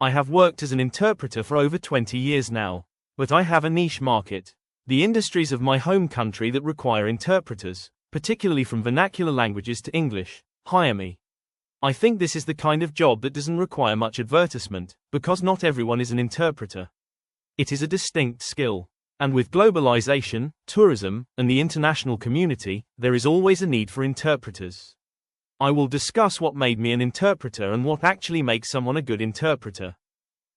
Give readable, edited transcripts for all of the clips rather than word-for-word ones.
I have worked as an interpreter for over 20 years now. But I have a niche market. The industries of my home country that require interpreters, particularly from vernacular languages to English, hire me. I think this is the kind of job that doesn't require much advertisement, because not everyone is an interpreter. It is a distinct skill. And with globalisation, tourism, and the international community, there is always a need for interpreters. I will discuss what made me an interpreter and what actually makes someone a good interpreter.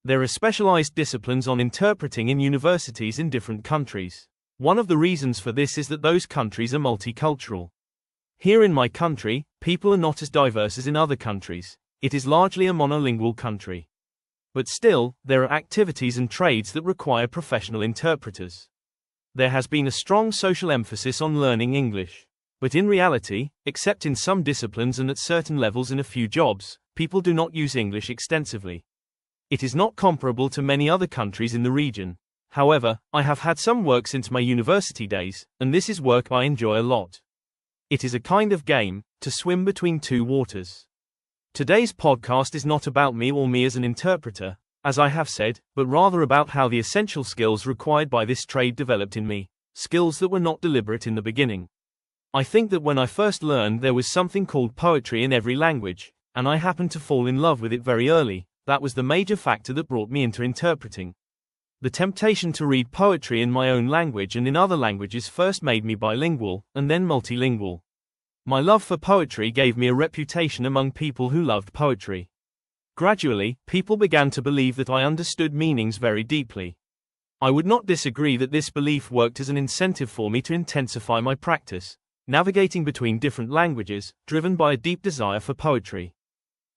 There are specialised disciplines on interpreting in universities in different countries. One of the reasons for this is that those countries are multicultural. Here in my country, people are not as diverse as in other countries. It is largely a monolingual country. But still, there are activities and trades that require professional interpreters. There has been a strong social emphasis on learning English. But in reality, except in some disciplines and at certain levels in a few jobs, people do not use English extensively. It is not comparable to many other countries in the region. However, I have had some work since my university days, and this is work I enjoy a lot. It is a kind of game, to swim between two waters. Today's podcast is not about me or me as an interpreter, as I have said, but rather about how the essential skills required by this trade developed in me, skills that were not deliberate in the beginning. I think that when I first learned there was something called poetry in every language, and I happened to fall in love with it very early. That was the major factor that brought me into interpreting. The temptation to read poetry in my own language and in other languages first made me bilingual, and then multilingual. My love for poetry gave me a reputation among people who loved poetry. Gradually, people began to believe that I understood meanings very deeply. I would not disagree that this belief worked as an incentive for me to intensify my practice, navigating between different languages, driven by a deep desire for poetry.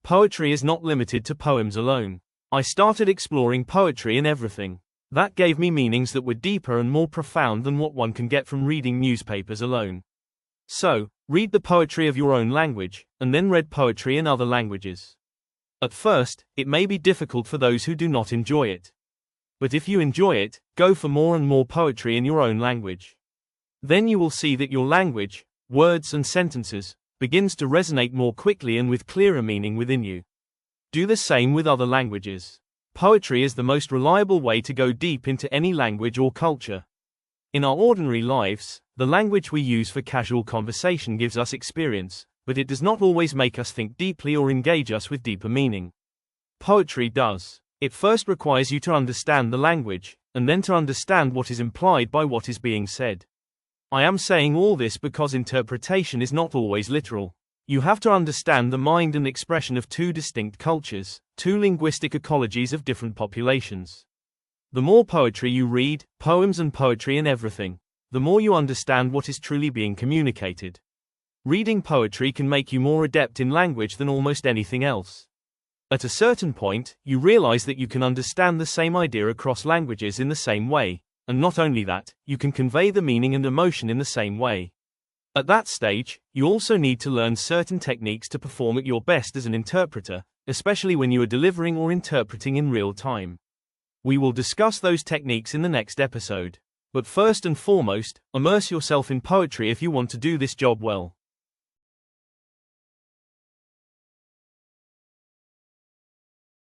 Poetry is not limited to poems alone. I started exploring poetry in everything. That gave me meanings that were deeper and more profound than what one can get from reading newspapers alone. So, read the poetry of your own language, and then read poetry in other languages. At first, it may be difficult for those who do not enjoy it. But if you enjoy it, go for more and more poetry in your own language. Then you will see that your language, words and sentences, begins to resonate more quickly and with clearer meaning within you. Do the same with other languages. Poetry is the most reliable way to go deep into any language or culture. In our ordinary lives, the language we use for casual conversation gives us experience, but it does not always make us think deeply or engage us with deeper meaning. Poetry does. It first requires you to understand the language, and then to understand what is implied by what is being said. I am saying all this because interpretation is not always literal. You have to understand the mind and expression of two distinct cultures, two linguistic ecologies of different populations. The more poetry you read, poems and poetry and everything, the more you understand what is truly being communicated. Reading poetry can make you more adept in language than almost anything else. At a certain point, you realize that you can understand the same idea across languages in the same way, and not only that, you can convey the meaning and emotion in the same way. At that stage, you also need to learn certain techniques to perform at your best as an interpreter, especially when you are delivering or interpreting in real time. We will discuss those techniques in the next episode. But first and foremost, immerse yourself in poetry if you want to do this job well.